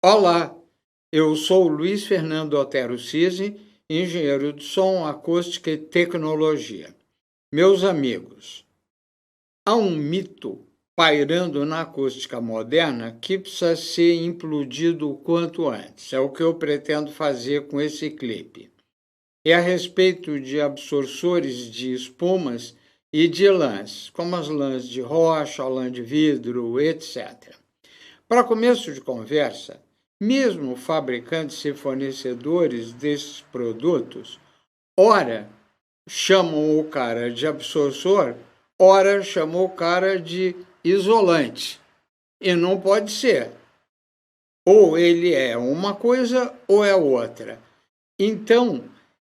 Olá, eu sou Luiz Fernando Otero Cisi, engenheiro de som, acústica e tecnologia. Meus amigos, há um mito pairando na acústica moderna que precisa ser implodido o quanto antes. É o que eu pretendo fazer com esse clipe. É a respeito de absorçores de espumas e de lãs, como as lãs de rocha, lã de vidro, etc. Para começo de conversa, mesmo fabricantes e fornecedores desses produtos, ora chamam o cara de absortor, ora chamam o cara de isolante. E não pode ser. Ou ele é uma coisa ou é outra. Então,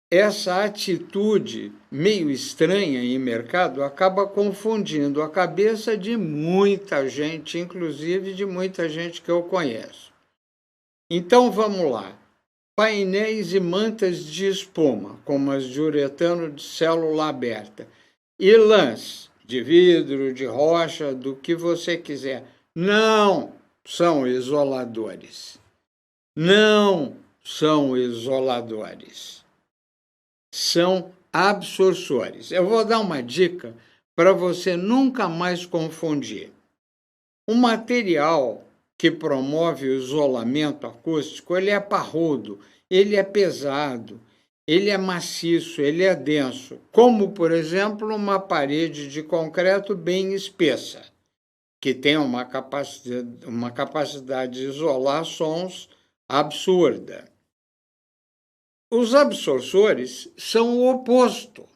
essa atitude meio estranha em mercado acaba confundindo a cabeça de muita gente, inclusive de muita gente que eu conheço. Então vamos lá. Painéis e mantas de espuma, como as de uretano de célula aberta, e lãs de vidro, de rocha, do que você quiser, não são isoladores. Não são isoladores. São absorçores. Eu vou dar uma dica para você nunca mais confundir. Um material que promove o isolamento acústico, ele é parrudo, ele é pesado, ele é maciço, ele é denso, como, por exemplo, uma parede de concreto bem espessa, que tem uma capacidade de isolar sons absurda. Os absorçores são o oposto.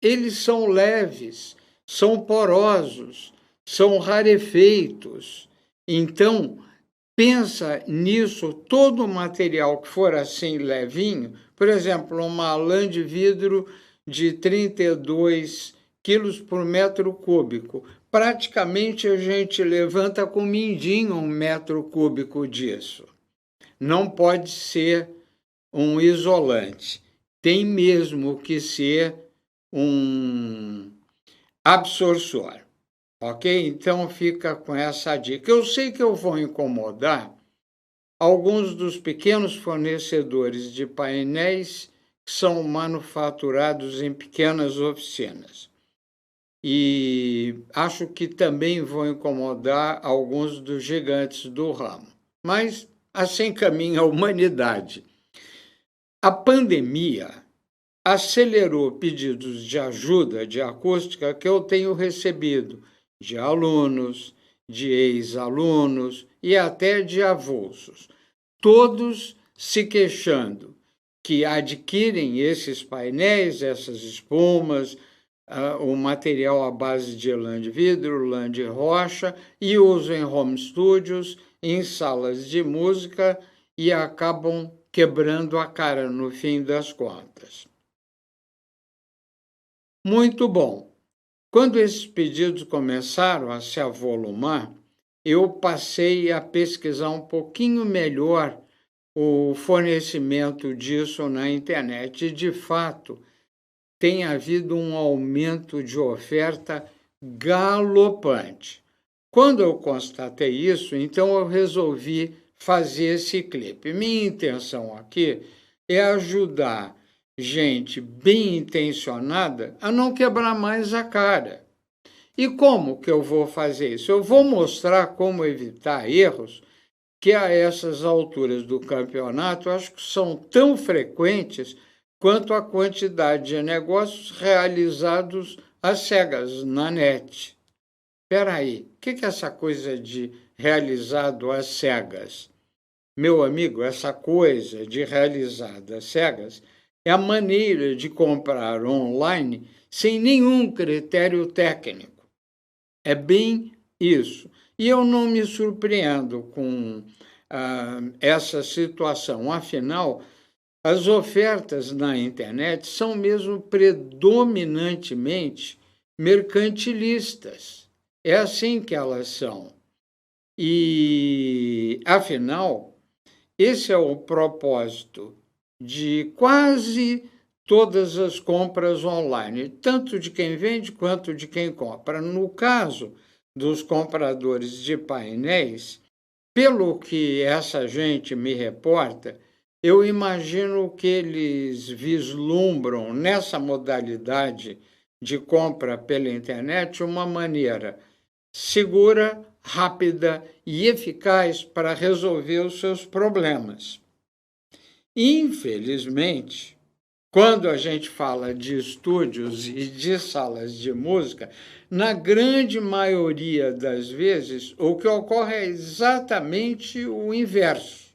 Eles são leves, são porosos, são rarefeitos. Então, pensa nisso, todo material que for assim levinho, por exemplo, uma lã de vidro de 32 quilos por metro cúbico, praticamente a gente levanta com mindinho 1 metro cúbico disso. Não pode ser um isolante, tem mesmo que ser um absorçor. Ok? Então fica com essa dica. Eu sei que eu vou incomodar alguns dos pequenos fornecedores de painéis que são manufaturados em pequenas oficinas. E acho que também vou incomodar alguns dos gigantes do ramo. Mas assim caminha a humanidade. A pandemia acelerou pedidos de ajuda de acústica que eu tenho recebido de alunos, de ex-alunos e até de avulsos, todos se queixando que adquirem esses painéis, essas espumas, o material à base de lã de vidro, lã de rocha, e usam em home studios, em salas de música, e acabam quebrando a cara no fim das contas. Muito bom. Quando esses pedidos começaram a se avolumar, eu passei a pesquisar um pouquinho melhor o fornecimento disso na internet. E, de fato, tem havido um aumento de oferta galopante. Quando eu constatei isso, então eu resolvi fazer esse clipe. Minha intenção aqui é ajudar gente bem intencionada a não quebrar mais a cara. E como que eu vou fazer isso? Eu vou mostrar como evitar erros que a essas alturas do campeonato acho que são tão frequentes quanto a quantidade de negócios realizados às cegas na net. Espera aí, o que é essa coisa de realizado às cegas? Meu amigo, essa coisa de realizado às cegas é a maneira de comprar online sem nenhum critério técnico. É bem isso. E eu não me surpreendo com essa situação. Afinal, as ofertas na internet são mesmo predominantemente mercantilistas. É assim que elas são. E, afinal, esse é o propósito de quase todas as compras online, tanto de quem vende quanto de quem compra. No caso dos compradores de painéis, Pelo que essa gente me reporta, eu imagino que eles vislumbram nessa modalidade de compra pela internet uma maneira segura, rápida e eficaz para resolver os seus problemas. Infelizmente, quando a gente fala de estúdios e de salas de música, na grande maioria das vezes, o que ocorre é exatamente o inverso.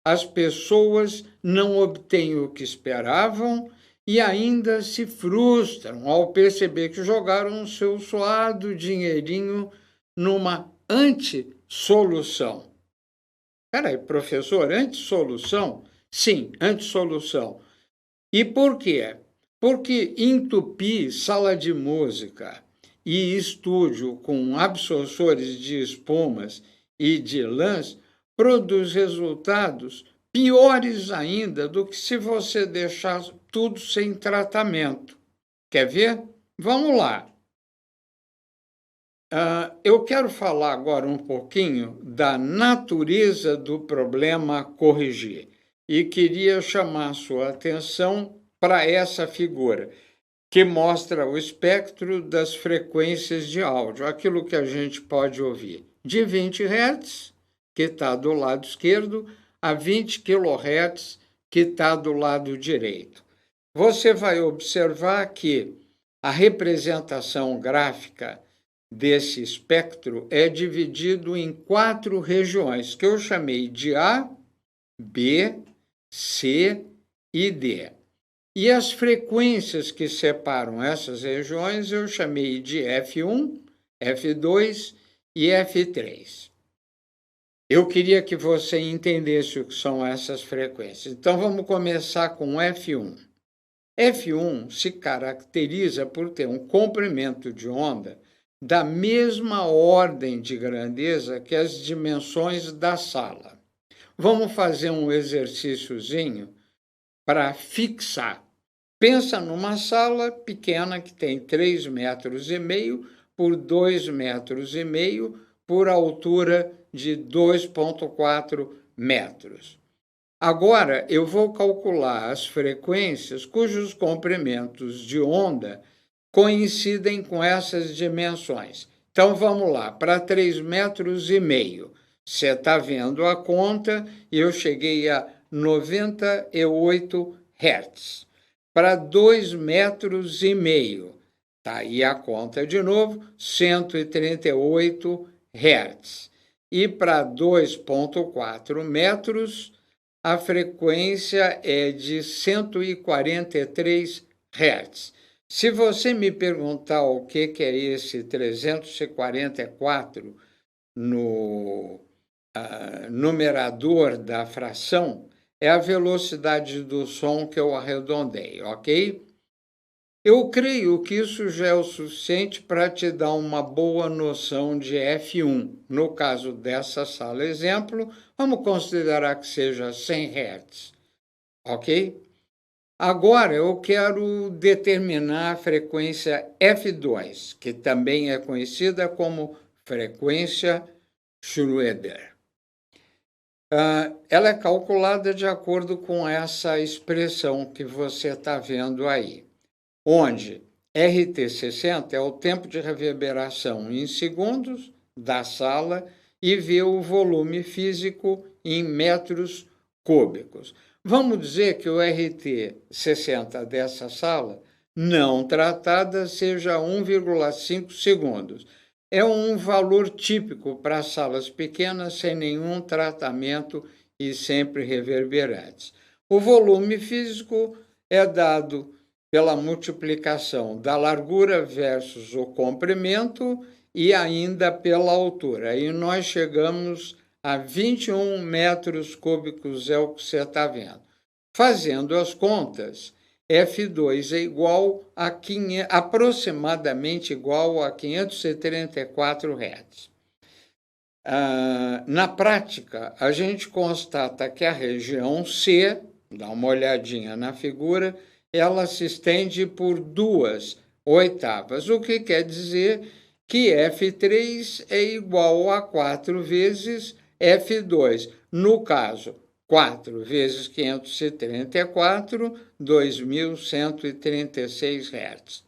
As pessoas não obtêm o que esperavam e ainda se frustram ao perceber que jogaram o seu suado dinheirinho numa antissolução. Peraí, professor, antissolução? Sim, antissolução. E por quê? Porque entupir sala de música e estúdio com absorções de espumas e de lãs produz resultados piores ainda do que se você deixar tudo sem tratamento. Quer ver? Vamos lá. Eu quero falar agora um pouquinho da natureza do problema a corrigir e queria chamar sua atenção para essa figura, que mostra o espectro das frequências de áudio, aquilo que a gente pode ouvir de 20 Hz, que está do lado esquerdo, a 20 kHz, que está do lado direito. Você vai observar que a representação gráfica desse espectro é dividido em 4 regiões, que eu chamei de A, B, C e D. E as frequências que separam essas regiões eu chamei de F1, F2 e F3. Eu queria que você entendesse o que são essas frequências. Então vamos começar com F1. F1 se caracteriza por ter um comprimento de onda da mesma ordem de grandeza que as dimensões da sala. Vamos fazer um exercíciozinho para fixar. Pensa numa sala pequena que tem 3,5 metros por 2,5 metros por altura de 2,4 metros. Agora eu vou calcular as frequências cujos comprimentos de onda coincidem com essas dimensões. Então vamos lá, para 3,5 metros. Você está vendo a conta e eu cheguei a 98 Hz. Para 2,5 metros, está aí a conta de novo, 138 Hz. E para 2,4 metros, a frequência é de 143 Hz. Se você me perguntar o que é esse 344 no numerador da fração, é a velocidade do som que eu arredondei, ok? Eu creio que isso já é o suficiente para te dar uma boa noção de F1. No caso dessa sala exemplo, vamos considerar que seja 100 Hz, ok? Agora eu quero determinar a frequência F2, que também é conhecida como frequência Schroeder. Ela é calculada de acordo com essa expressão que você está vendo aí, onde RT60 é o tempo de reverberação em segundos da sala e V o volume físico em metros cúbicos. Vamos dizer que o RT60 dessa sala, não tratada, seja 1,5 segundos. É um valor típico para salas pequenas sem nenhum tratamento e sempre reverberantes. O volume físico é dado pela multiplicação da largura versus o comprimento e ainda pela altura. E nós chegamos a 21 metros cúbicos, é o que você está vendo. Fazendo as contas, F2 é aproximadamente igual a 534 Hz. Na prática, a gente constata que a região C, dá uma olhadinha na figura, ela se estende por 2 oitavas, o que quer dizer que F3 é igual a 4 vezes F2. No caso, 4 vezes 534, 2.136 Hz.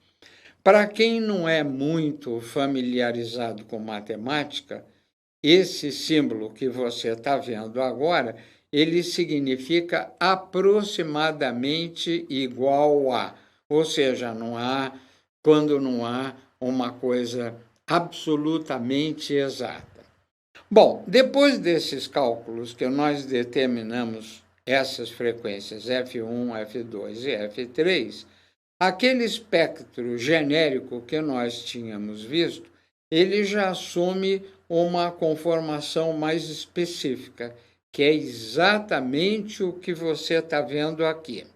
Para quem não é muito familiarizado com matemática, esse símbolo que você está vendo agora, ele significa aproximadamente igual a, ou seja, quando não há uma coisa absolutamente exata. Bom, depois desses cálculos que nós determinamos essas frequências F1, F2 e F3, aquele espectro genérico que nós tínhamos visto, ele já assume uma conformação mais específica, que é exatamente o que você está vendo aqui.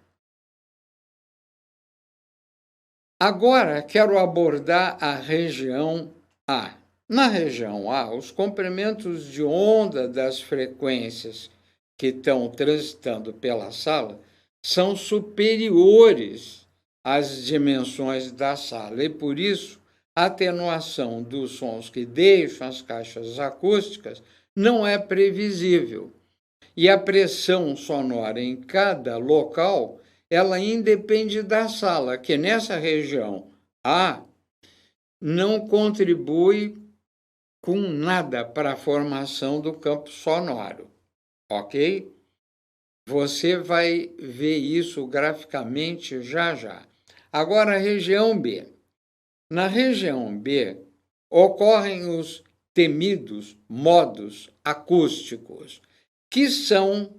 Agora, quero abordar a região A. Na região A, os comprimentos de onda das frequências que estão transitando pela sala são superiores às dimensões da sala, e por isso a atenuação dos sons que deixam as caixas acústicas não é previsível. E a pressão sonora em cada local, ela independe da sala, que nessa região A não contribui com nada para a formação do campo sonoro, ok? Você vai ver isso graficamente já já. Agora, a região B. Na região B, ocorrem os temidos modos acústicos, que são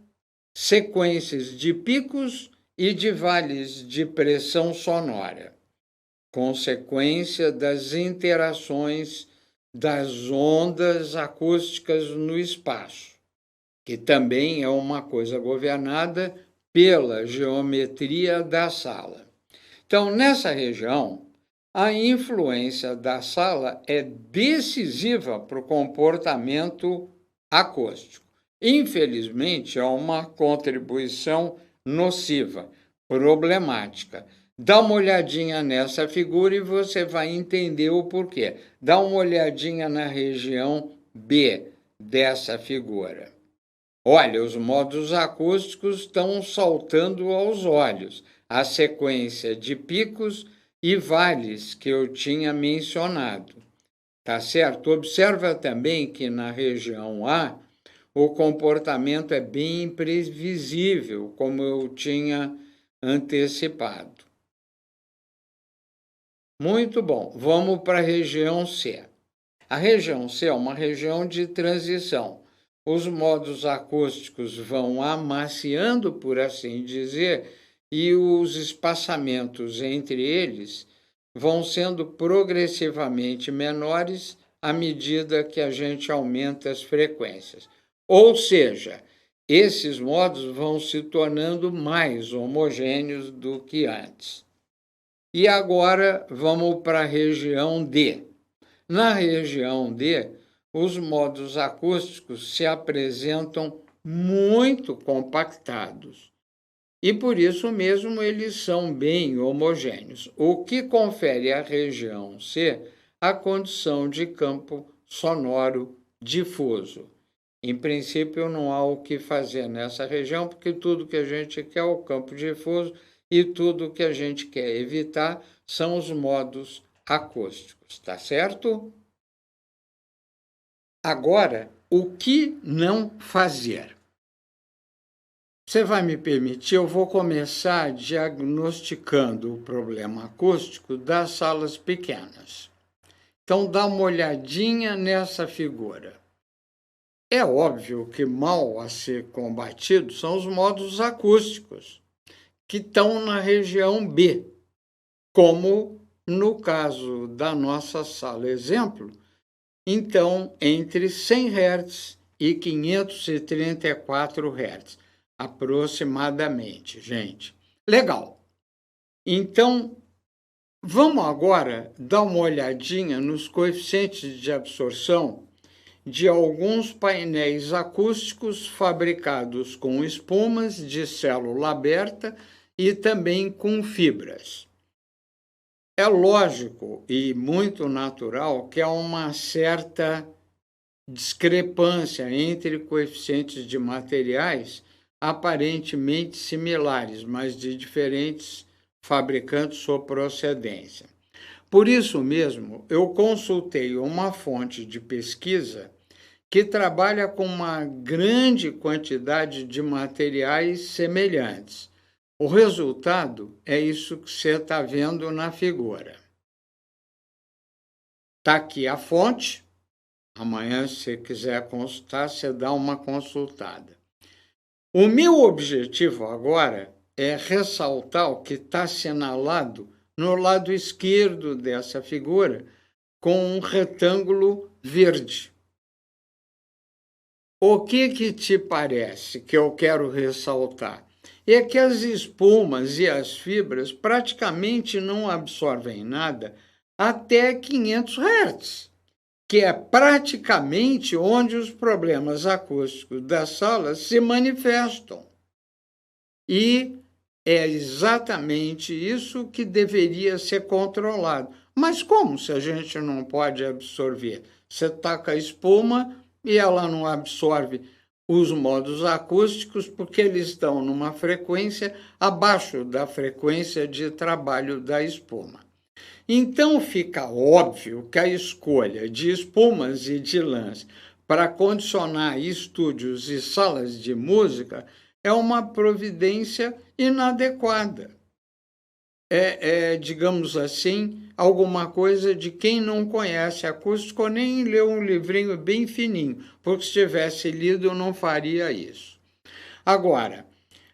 sequências de picos e de vales de pressão sonora, consequência das interações das ondas acústicas no espaço, que também é uma coisa governada pela geometria da sala. Então, nessa região, a influência da sala é decisiva para o comportamento acústico. Infelizmente, é uma contribuição nociva, problemática. Dá uma olhadinha nessa figura e você vai entender o porquê. Dá uma olhadinha na região B dessa figura. Olha, os modos acústicos estão saltando aos olhos. A sequência de picos e vales que eu tinha mencionado. Tá certo? Observa também que na região A, o comportamento é bem imprevisível, como eu tinha antecipado. Muito bom, vamos para a região C. A região C é uma região de transição. Os modos acústicos vão amaciando, por assim dizer, e os espaçamentos entre eles vão sendo progressivamente menores à medida que a gente aumenta as frequências. Ou seja, esses modos vão se tornando mais homogêneos do que antes. E agora vamos para a região D. Na região D, os modos acústicos se apresentam muito compactados. E por isso mesmo eles são bem homogêneos, o que confere à região C a condição de campo sonoro difuso. Em princípio, não há o que fazer nessa região, porque tudo que a gente quer é o campo difuso e tudo que a gente quer evitar são os modos acústicos, tá certo? Agora, o que não fazer? Você vai me permitir, eu vou começar diagnosticando o problema acústico das salas pequenas. Então, dá uma olhadinha nessa figura. É óbvio que mal a ser combatido são os modos acústicos, que estão na região B, como no caso da nossa sala exemplo, então entre 100 Hz e 534 Hz. Aproximadamente, gente. Legal. Então, vamos agora dar uma olhadinha nos coeficientes de absorção de alguns painéis acústicos fabricados com espumas de célula aberta e também com fibras. É lógico e muito natural que há uma certa discrepância entre coeficientes de materiais aparentemente similares, mas de diferentes fabricantes ou procedência. Por isso mesmo, eu consultei uma fonte de pesquisa que trabalha com uma grande quantidade de materiais semelhantes. O resultado é isso que você está vendo na figura. Está aqui a fonte. Amanhã, se você quiser consultar, você dá uma consultada. O meu objetivo agora é ressaltar o que está assinalado no lado esquerdo dessa figura com um retângulo verde. O que te parece que eu quero ressaltar? É que as espumas e as fibras praticamente não absorvem nada até 500 Hz, que é praticamente onde os problemas acústicos da sala se manifestam. E é exatamente isso que deveria ser controlado. Mas como se a gente não pode absorver? Você taca a espuma e ela não absorve os modos acústicos porque eles estão numa frequência abaixo da frequência de trabalho da espuma. Então fica óbvio que a escolha de espumas e de lãs para condicionar estúdios e salas de música é uma providência inadequada. Digamos assim, alguma coisa de quem não conhece acústico nem leu um livrinho bem fininho, porque se tivesse lido eu não faria isso. Agora,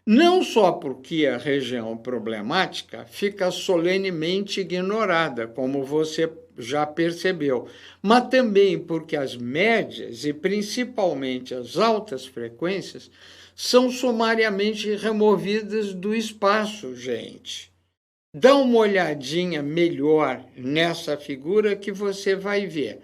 não só porque a região problemática fica solenemente ignorada, como você já percebeu, mas também porque as médias e principalmente as altas frequências são sumariamente removidas do espaço, gente. Dá uma olhadinha melhor nessa figura que você vai ver.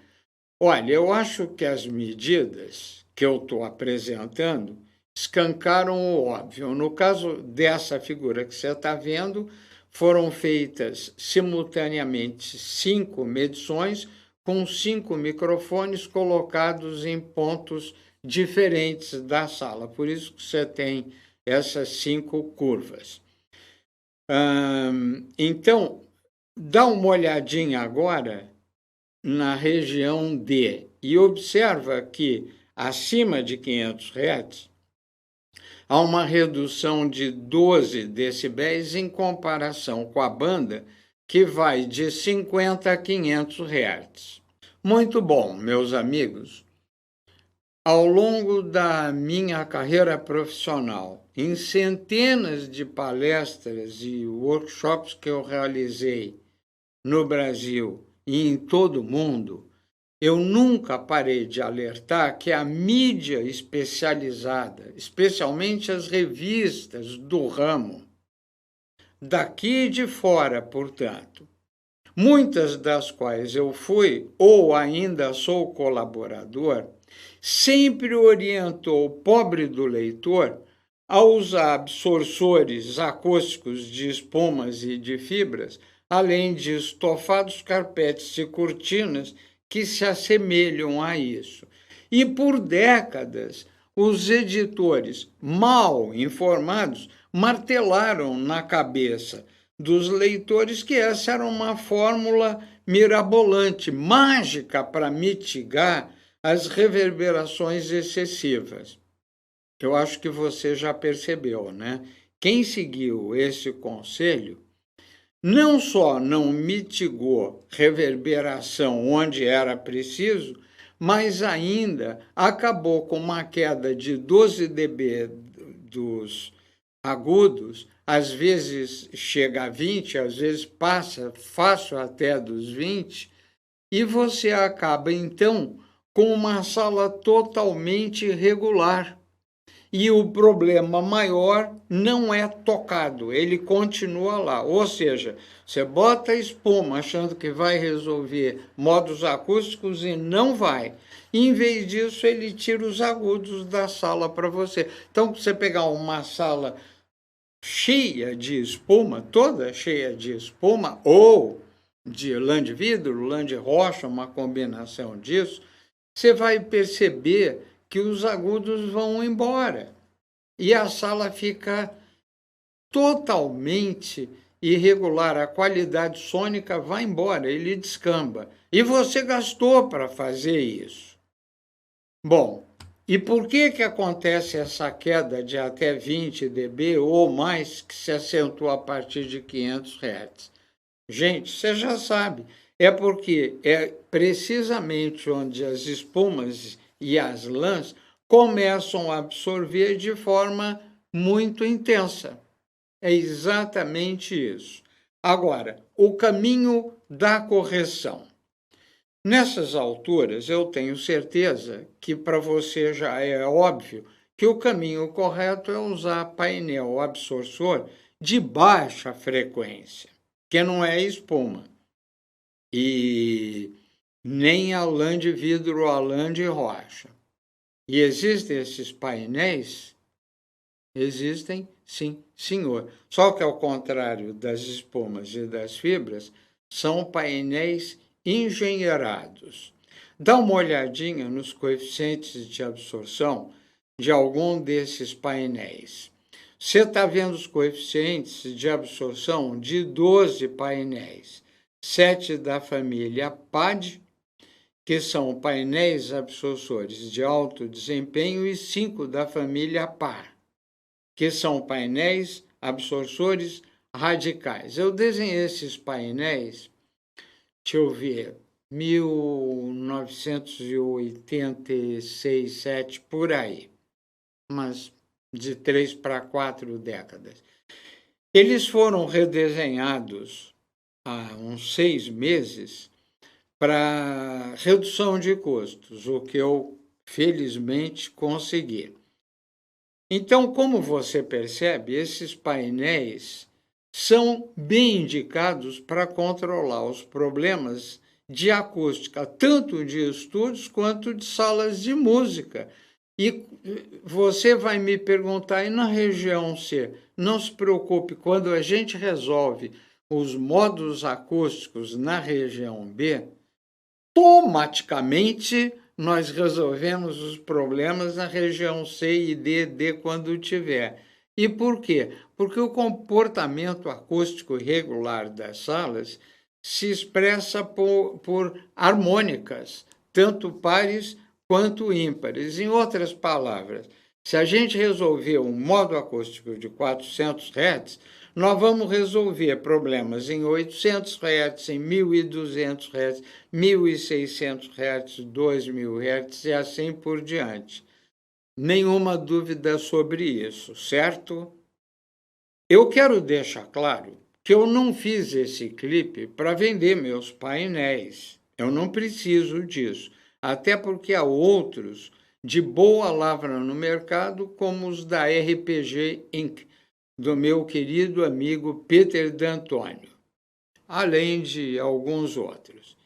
Olha, eu acho que as medidas que eu estou apresentando escancaram o óbvio. No caso dessa figura que você está vendo, foram feitas simultaneamente 5 medições com 5 microfones colocados em pontos diferentes da sala. Por isso que você tem essas 5 curvas. Então, dá uma olhadinha agora na região D e observa que acima de 500 Hz há uma redução de 12 decibéis em comparação com a banda, que vai de 50 a 500 Hz. Muito bom, meus amigos. Ao longo da minha carreira profissional, em centenas de palestras e workshops que eu realizei no Brasil e em todo o mundo, eu nunca parei de alertar que a mídia especializada, especialmente as revistas do ramo, daqui e de fora, portanto, muitas das quais eu fui ou ainda sou colaborador, sempre orientou o pobre do leitor a usar absorçores acústicos de espumas e de fibras, além de estofados, carpetes e cortinas que se assemelham a isso. E por décadas, os editores mal informados martelaram na cabeça dos leitores que essa era uma fórmula mirabolante, mágica para mitigar as reverberações excessivas. Eu acho que você já percebeu, né? Quem seguiu esse conselho não só não mitigou reverberação onde era preciso, mas ainda acabou com uma queda de 12 dB dos agudos, às vezes chega a 20, às vezes passa fácil até dos 20, e você acaba então com uma sala totalmente irregular. E o problema maior não é tocado, ele continua lá. Ou seja, você bota a espuma achando que vai resolver modos acústicos e não vai. Em vez disso, ele tira os agudos da sala para você. Então, você pegar uma sala cheia de espuma, toda cheia de espuma, ou de lã de vidro, lã de rocha, uma combinação disso, você vai perceber que os agudos vão embora e a sala fica totalmente irregular, a qualidade sônica vai embora, ele descamba. E você gastou para fazer isso. Bom, e por que acontece essa queda de até 20 dB ou mais, que se acentua a partir de 500 Hz? Gente, você já sabe, é porque é precisamente onde as espumas e as lãs começam a absorver de forma muito intensa. É exatamente isso. Agora, o caminho da correção. Nessas alturas, eu tenho certeza que para você já é óbvio que o caminho correto é usar painel absortor de baixa frequência, que não é espuma, e nem a lã de vidro ou a lã de rocha. E existem esses painéis? Existem, sim, senhor. Só que, ao contrário das espumas e das fibras, são painéis engenheirados. Dá uma olhadinha nos coeficientes de absorção de algum desses painéis. Você está vendo os coeficientes de absorção de 12 painéis, 7 da família PAD, que são painéis absortores de alto desempenho, e 5 da família PAR, que são painéis absortores radicais. Eu desenhei esses painéis, deixa eu ver, 1986, 7, por aí, mas de 3 para 4 décadas. Eles foram redesenhados há uns 6 meses para redução de custos, o que eu felizmente consegui. Então, como você percebe, esses painéis são bem indicados para controlar os problemas de acústica, tanto de estúdios quanto de salas de música. E você vai me perguntar, e na região C? Não se preocupe, quando a gente resolve os modos acústicos na região B, automaticamente nós resolvemos os problemas na região C e D quando tiver. E por quê? Porque o comportamento acústico regular das salas se expressa por harmônicas, tanto pares quanto ímpares. Em outras palavras, se a gente resolver um modo acústico de 400 Hz, nós vamos resolver problemas em 800 Hz, em 1.200 Hz, 1.600 Hz, 2.000 Hz e assim por diante. Nenhuma dúvida sobre isso, certo? Eu quero deixar claro que eu não fiz esse clipe para vender meus painéis. Eu não preciso disso, até porque há outros de boa lavra no mercado, como os da RPG Inc., do meu querido amigo Peter D'Antônio, além de alguns outros.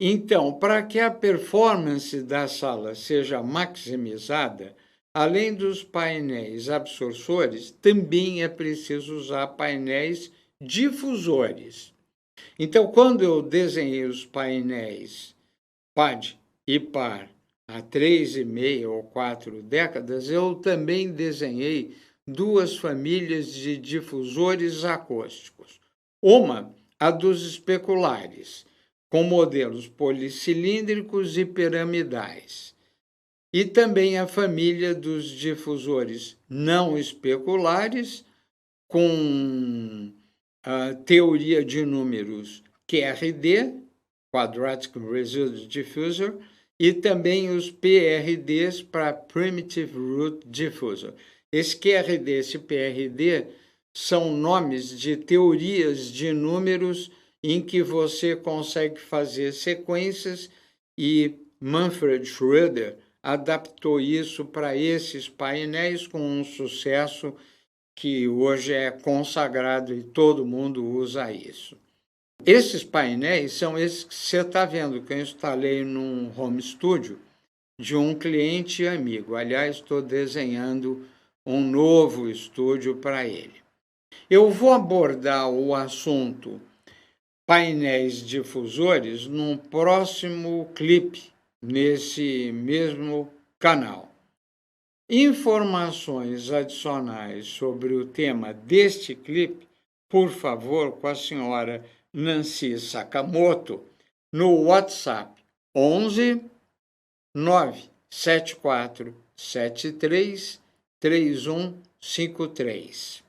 Então, para que a performance da sala seja maximizada, além dos painéis absortores, também é preciso usar painéis difusores. Então, quando eu desenhei os painéis PAD e PAR há 3,5 ou 4 décadas, eu também desenhei 2 famílias de difusores acústicos. Uma, a dos especulares, com modelos policilíndricos e piramidais. E também a família dos difusores não especulares, com a teoria de números QRD, Quadratic Residue Diffusor, e também os PRDs para Primitive Root Diffusor. Esse QRD, esse PRD, são nomes de teorias de números em que você consegue fazer sequências, e Manfred Schroeder adaptou isso para esses painéis com um sucesso que hoje é consagrado e todo mundo usa isso. Esses painéis são esses que você está vendo, que eu instalei num home studio de um cliente e amigo. Aliás, estou desenhando um novo estúdio para ele. Eu vou abordar o assunto painéis difusores num próximo clipe nesse mesmo canal. Informações adicionais sobre o tema deste clipe, por favor, com a senhora Nancy Sakamoto, no WhatsApp 11 97473 3153.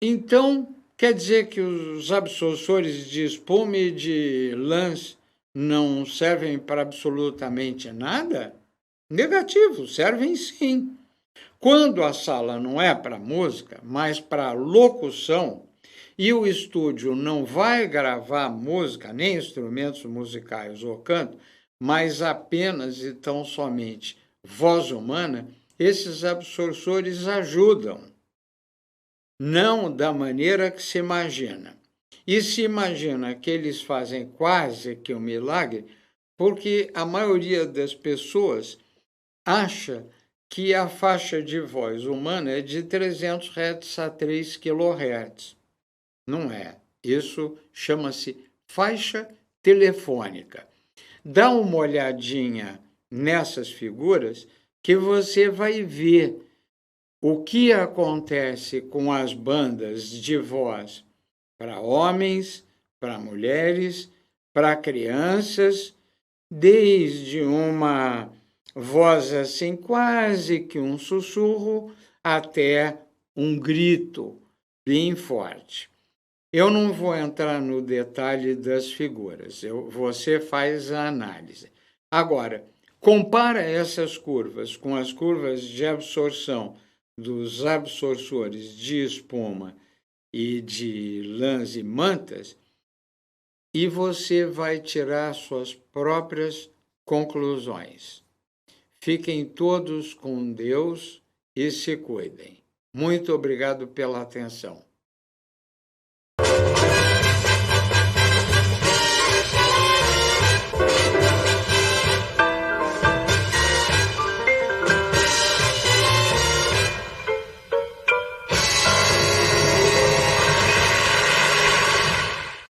Então, quer dizer que os absorçores de espuma e de lãs não servem para absolutamente nada? Negativo, servem sim. Quando a sala não é para música, mas para locução, e o estúdio não vai gravar música, nem instrumentos musicais ou canto, mas apenas e tão somente voz humana, esses absorçores ajudam. Não da maneira que se imagina. E se imagina que eles fazem quase que um milagre, porque a maioria das pessoas acha que a faixa de voz humana é de 300 Hz a 3 kHz. Não é. Isso chama-se faixa telefônica. Dá uma olhadinha nessas figuras que você vai ver o que acontece com as bandas de voz para homens, para mulheres, para crianças, desde uma voz assim quase que um sussurro até um grito bem forte. Eu não vou entrar no detalhe das figuras, você faz a análise. Agora, compara essas curvas com as curvas de absorção dos absorçores de espuma e de lãs e mantas, e você vai tirar suas próprias conclusões. Fiquem todos com Deus e se cuidem. Muito obrigado pela atenção.